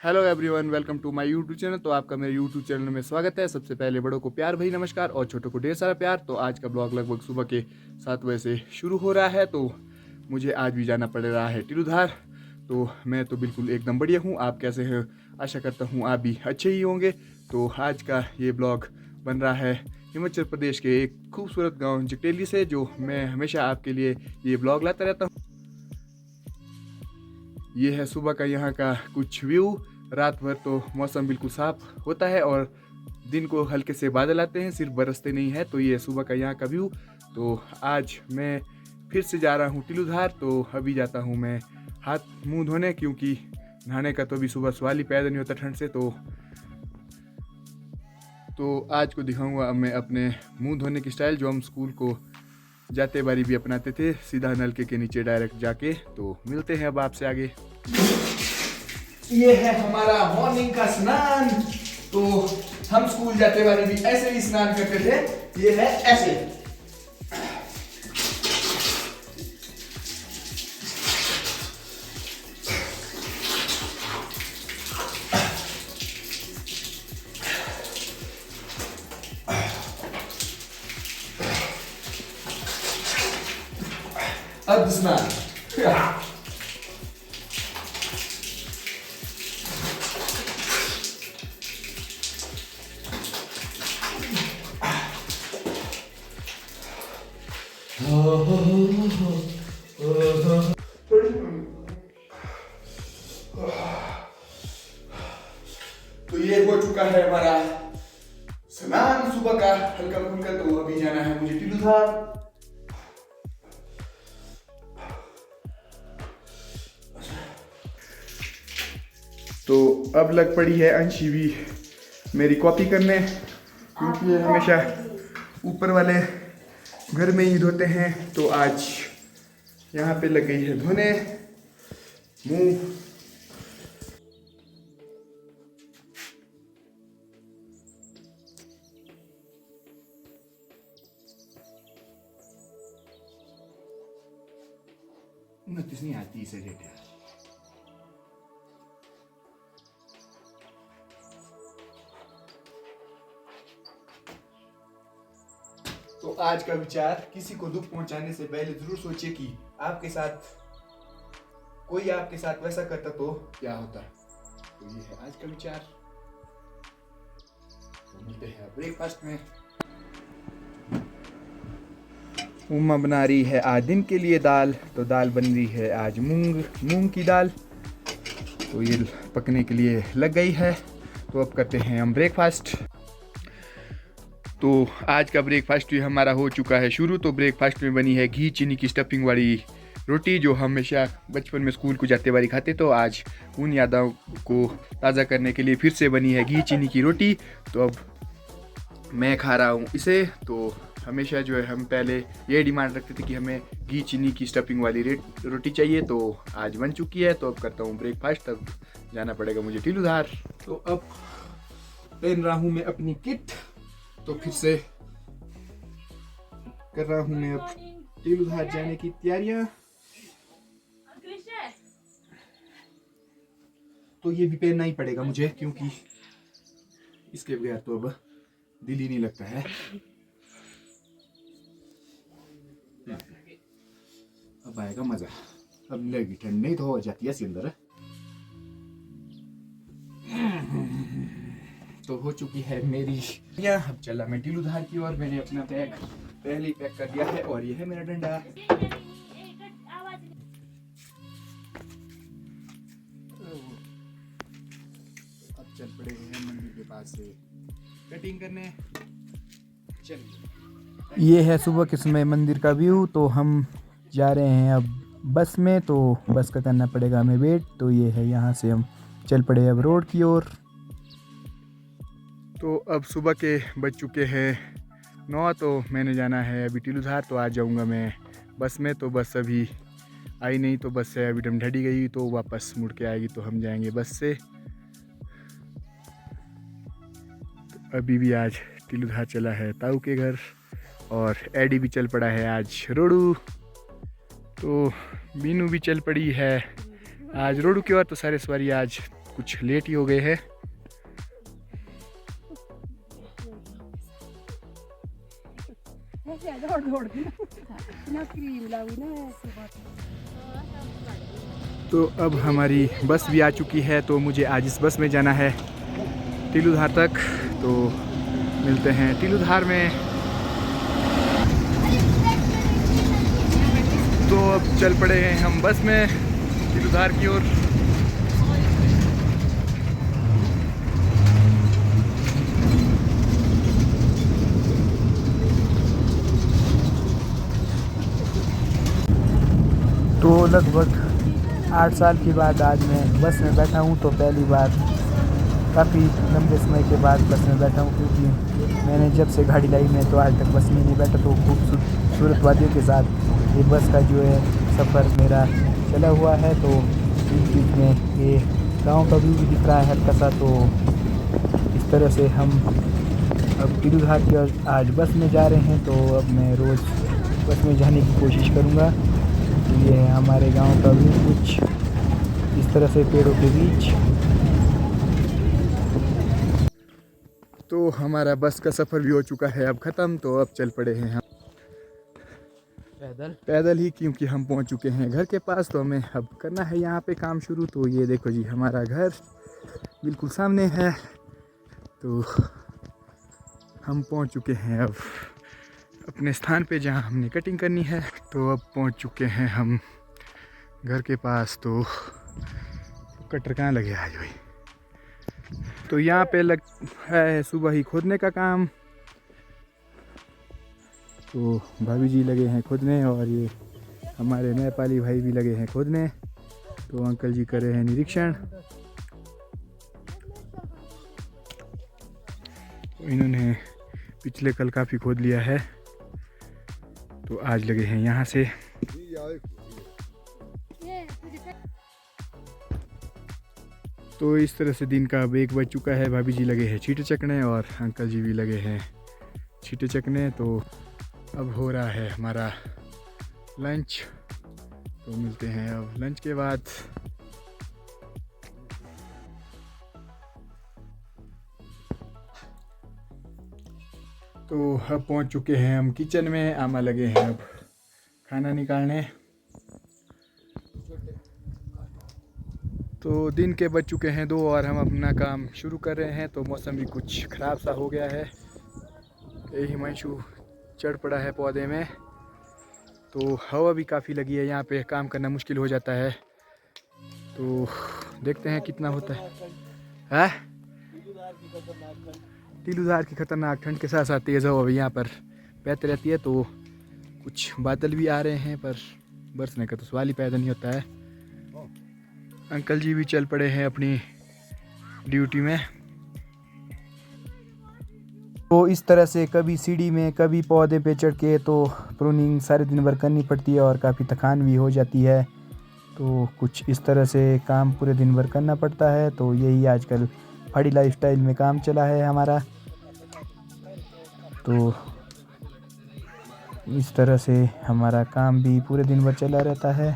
Hello everyone, welcome to my YouTube channel. तो आपका मेरे यूट्यूब चैनल में स्वागत है। सबसे पहले बड़ों को प्यार भरी नमस्कार और छोटों को ढेर सारा प्यार। तो आज का ब्लॉग लगभग सुबह के 7 बजे से शुरू हो रहा है। तो मुझे आज भी जाना पड़ रहा है टिलूधार। तो मैं तो बिल्कुल एकदम बढ़िया हूँ। आप कैसे हैं? आशा करता हूँ आप भी अच्छे ही होंगे। तो आज का ये ब्लॉग बन रहा है हिमाचल प्रदेश के एक खूबसूरत गाँव जगतेली से, जो मैं हमेशा आपके लिए ये ब्लॉग लाता रहता हूँ। ये है सुबह का यहाँ का कुछ व्यू। रात भर तो मौसम बिल्कुल साफ होता है और दिन को हल्के से बादल आते हैं, सिर्फ बरसते नहीं है। तो ये सुबह का यहाँ का व्यू। तो आज मैं फिर से जा रहा हूँ टिलूधार। तो अभी जाता हूँ मैं हाथ मुंह धोने, क्योंकि नहाने का तो अभी सुबह सवाल ही पैदा नहीं होता ठंड से। तो आज को दिखाऊंगा मैं अपने मुंह धोने की स्टाइल, जो हम स्कूल को जाते बारी भी अपनाते थे, सीधा नलके के नीचे डायरेक्ट जाके। तो मिलते हैं अब आपसे आगे। ये है हमारा मॉर्निंग का स्नान। तो हम स्कूल जाते बारी भी ऐसे ही स्नान करते थे। ये है ऐसे। अब स्नान। तो ये हो चुका है हमारा स्नान सुबह का हल्का फुल्का। तो अभी जाना है मुझे टिलूधार। तो अब लग पड़ी है अंशी भी मेरी कॉपी करने, क्योंकि ये हमेशा ऊपर वाले घर में ही धोते हैं। तो आज यहाँ पे लग गई है धोने मुंह। उनतीस नहीं आती इसे डेट यार। तो आज का विचार, किसी को दुख पहुंचाने से पहले जरूर सोचिए कि आपके साथ कोई आपके साथ वैसा करता तो क्या होता। तो ये है आज का विचार। तो मिलते हैं ब्रेकफास्ट में। उम्मा बना रही है आज दिन के लिए दाल। तो दाल बन रही है आज मूंग की दाल। तो ये पकने के लिए लग गई है। तो अब करते हैं हम ब्रेकफास्ट। तो आज का ब्रेकफास्ट भी हमारा हो चुका है शुरू। तो ब्रेकफास्ट में बनी है घी चीनी की स्टफिंग वाली रोटी, जो हमेशा बचपन में स्कूल को जाते बारी खाते। तो आज उन यादों को ताज़ा करने के लिए फिर से बनी है घी चीनी की रोटी। तो अब मैं खा रहा हूँ इसे। तो हमेशा जो है हम पहले ये डिमांड रखते थे कि हमें घी चीनी की स्टफिंग वाली रोटी चाहिए। तो आज बन चुकी है। तो अब करता हूँ ब्रेकफास्ट। तब जाना पड़ेगा मुझे टिलूधार। तो अब पहन रहा हूँ मैं अपनी किट। तो फिर से कर रहा हूँ मैं अब टिलूधार जाने की तैयारियां। तो ये भी पहनना ही पड़ेगा मुझे, क्योंकि इसके बगैर तो अब दिल ही नहीं लगता है। अब आएगा मजा। अब लगेगी ठंड, नहीं तो हो जाती है इसके अंदर। तो हो चुकी है मेरी। अब चला मैं टिलूधार की ओर। मैंने अपना बैग पहले ही पैक कर दिया है और ये है मेरा डंडा। अब चल पड़े हैं मंदिर के पास से कटिंग करने। चलिए, ये है सुबह के समय मंदिर का व्यू। तो हम जा रहे हैं अब बस में। तो बस का करना पड़ेगा हमें वेट। तो ये है, यहाँ से हम चल पड़े अब रोड की ओर। तो अब सुबह के बज चुके हैं 9। तो मैंने जाना है अभी टिलूधार। तो आज जाऊंगा मैं बस में। तो बस अभी आई नहीं। तो बस से अभी डमढड़ी गई, तो वापस मुड़ के आएगी। तो हम जाएंगे बस से। तो अभी भी आज टिलूधार चला है ताऊ के घर, और एडी भी चल पड़ा है आज रोडू। तो बीनू भी चल पड़ी है आज रोडू की ओर। तो सारे सवारी आज कुछ लेट ही हो गए हैं। तो अब हमारी बस भी आ चुकी है, तो मुझे आज इस बस में जाना है टीलूधार तक। तो मिलते हैं टीलूधार में। तो अब चल पड़े हैं हम बस में टीलूधार की ओर। तो लगभग 8 साल के बाद आज मैं बस में बैठा हूँ। तो पहली बार काफ़ी लंबे समय के बाद बस में बैठा हूँ, क्योंकि मैंने जब से गाड़ी लाई मैं तो आज तक बस में नहीं बैठा। तो खूबसूरत वादियों के साथ ये बस का जो है सफ़र मेरा चला हुआ है। तो बीच में ये गांव का व्यू भी दिख रहा है हल्का सा। तो इस तरह से हम अब टीलूधार की ओर आज बस में जा रहे हैं। तो अब मैं रोज़ बस में जाने की कोशिश करूँगा। ये है हमारे गांव का व्यू कुछ इस तरह से पेड़ों के बीच। तो हमारा बस का सफ़र भी हो चुका है अब ख़त्म। तो अब चल पड़े हैं हम पैदल ही, क्योंकि हम पहुंच चुके हैं घर के पास। तो हमें अब करना है यहाँ पे काम शुरू। तो ये देखो जी, हमारा घर बिल्कुल सामने है। तो हम पहुंच चुके हैं अब अपने स्थान पे जहाँ हमने कटिंग करनी है। तो अब पहुंच चुके हैं हम घर के पास। तो कटर कहाँ लगे आज भाई। तो यहाँ पे लग है सुबह ही खोदने का काम। तो भाभी जी लगे हैं खोदने, और ये हमारे नेपाली भाई भी लगे हैं खोदने। तो अंकल जी कर रहे हैं निरीक्षण। तो इन्होंने पिछले कल काफ़ी खोद लिया है, तो आज लगे हैं यहाँ से। तो इस तरह से दिन का अब 1 बज चुका है। भाभी जी लगे हैं छींटे चकने और अंकल जी भी लगे हैं छींटे चकने। तो अब हो रहा है हमारा लंच। तो मिलते हैं अब लंच के बाद। तो अब पहुंच चुके हैं हम किचन में। आमा लगे हैं अब खाना निकालने। तो दिन के बज चुके हैं 2 और हम अपना काम शुरू कर रहे हैं। तो मौसम भी कुछ ख़राब सा हो गया है। यही हिमांशु चढ़ पड़ा है पौधे में। तो हवा भी काफ़ी लगी है, यहाँ पे काम करना मुश्किल हो जाता है। तो देखते हैं कितना होता है। टीलूधार की खतरनाक ठंड के साथ साथ तेज़ हवा भी यहाँ पर बहती रहती है। तो कुछ बादल भी आ रहे हैं, पर बरसने का तो सवाल ही पैदा नहीं होता है। अंकल जी भी चल पड़े हैं अपनी ड्यूटी में। तो इस तरह से कभी सीढ़ी में कभी पौधे पे चढ़ के तो प्रूनिंग सारे दिन भर करनी पड़ती है, और काफ़ी थकान भी हो जाती है। तो कुछ इस तरह से काम पूरे दिन भर करना पड़ता है। तो यही आजकल पहाड़ी लाइफस्टाइल में काम चला है हमारा। तो इस तरह से हमारा काम भी पूरे दिन भर चला रहता है।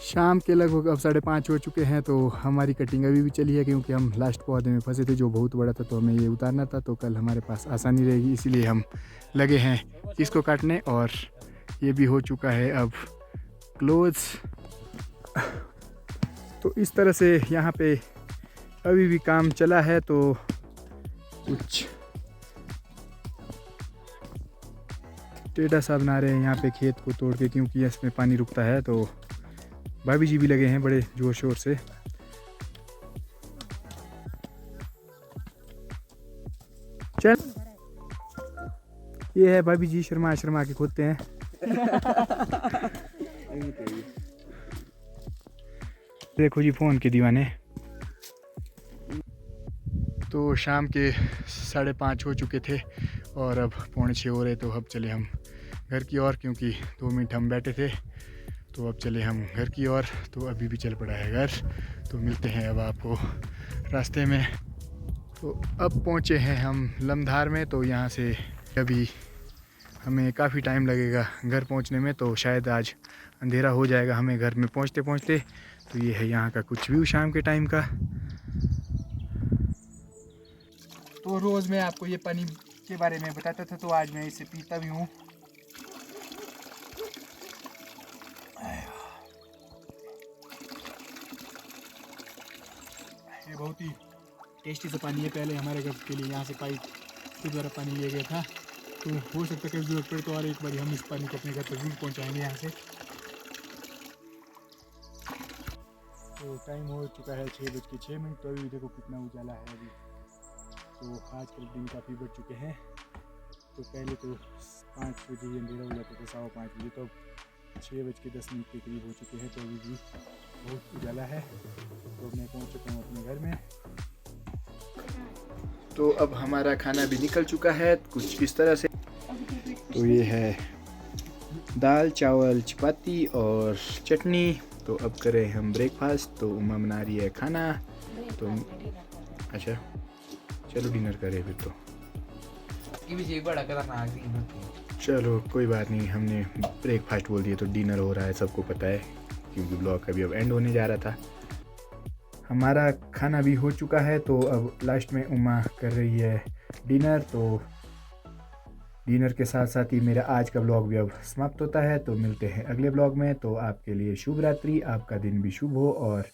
शाम के लगभग अब 5:30 हो चुके हैं। तो हमारी कटिंग अभी भी चली है, क्योंकि हम लास्ट पौधे में फंसे थे जो बहुत बड़ा था। तो हमें ये उतारना था, तो कल हमारे पास आसानी रहेगी, इसीलिए हम लगे हैं इसको काटने। और ये भी हो चुका है अब क्लोज। तो इस तरह से यहाँ पे अभी भी काम चला है। तो कुछ टेढ़ा सा बना रहे हैं यहाँ पे खेत को तोड़ के, क्योंकि इसमें पानी रुकता है। तो भाभी जी भी लगे हैं बड़े जोर शोर से। चल, ये है भाभी जी शर्मा शर्मा के खोदते हैं। देखो जी फ़ोन के दीवाने। तो शाम के 5:30 हो चुके थे और अब 5:45 हो रहे। तो अब चले हम घर की ओर, क्योंकि 2 मिनट हम बैठे थे। तो अब चले हम घर की ओर। तो अभी भी चल पड़ा है घर। तो मिलते हैं अब आपको रास्ते में। तो अब पहुँचे हैं हम लमधार में। तो यहाँ से अभी हमें काफ़ी टाइम लगेगा घर पहुँचने में, तो शायद आज अंधेरा हो जाएगा हमें घर में पहुँचते पहुँचते। तो ये है यहाँ का कुछ व्यू शाम के टाइम का। तो रोज़ मैं आपको ये पानी के बारे में बताता था, तो आज मैं इसे पीता भी हूँ। ये बहुत ही टेस्टी सा पानी है। पहले हमारे घर के लिए यहाँ से पाइप के द्वारा पानी लिया गया था, तो हो सकता है कभी जरूरत पड़े तो और एक बार हम इस पानी को अपने घर तक जरूर पहुँचाएंगे यहाँ से। तो टाइम हो चुका है 6:06। तो अभी देखो कितना उजाला है अभी। तो आजकल दिन काफ़ी बढ़ चुके हैं। तो पहले तो 5 बजे ही अंधेरा हो जाता था, 5:15 बजे, तो अब 6:10 के करीब हो चुके हैं। तो अभी भी बहुत उजाला है। तो मैं पहुंच चुका हूँ अपने घर में। तो अब हमारा खाना भी निकल चुका है कुछ इस तरह से। तो ये है दाल चावल चपाती और चटनी। तो अब करें हम ब्रेकफास्ट। तो उमा बना रही है खाना। तो अच्छा चलो डिनर करें फिर। तो चलो कोई बात नहीं, हमने ब्रेकफास्ट बोल दिया तो डिनर हो रहा है, सबको पता है, क्योंकि ब्लॉग अभी अब एंड होने जा रहा था। हमारा खाना भी हो चुका है। तो अब लास्ट में उमा कर रही है डिनर। तो डिनर के साथ साथ ही मेरा आज का ब्लॉग भी अब समाप्त होता है। तो मिलते हैं अगले ब्लॉग में। तो आपके लिए शुभ रात्रि, आपका दिन भी शुभ हो, और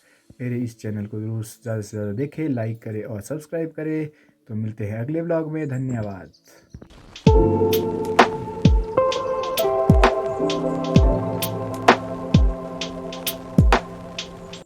मेरे इस चैनल को जरूर ज़्यादा से ज़्यादा देखें, लाइक करें और सब्सक्राइब करें। तो मिलते हैं अगले ब्लॉग में। धन्यवाद।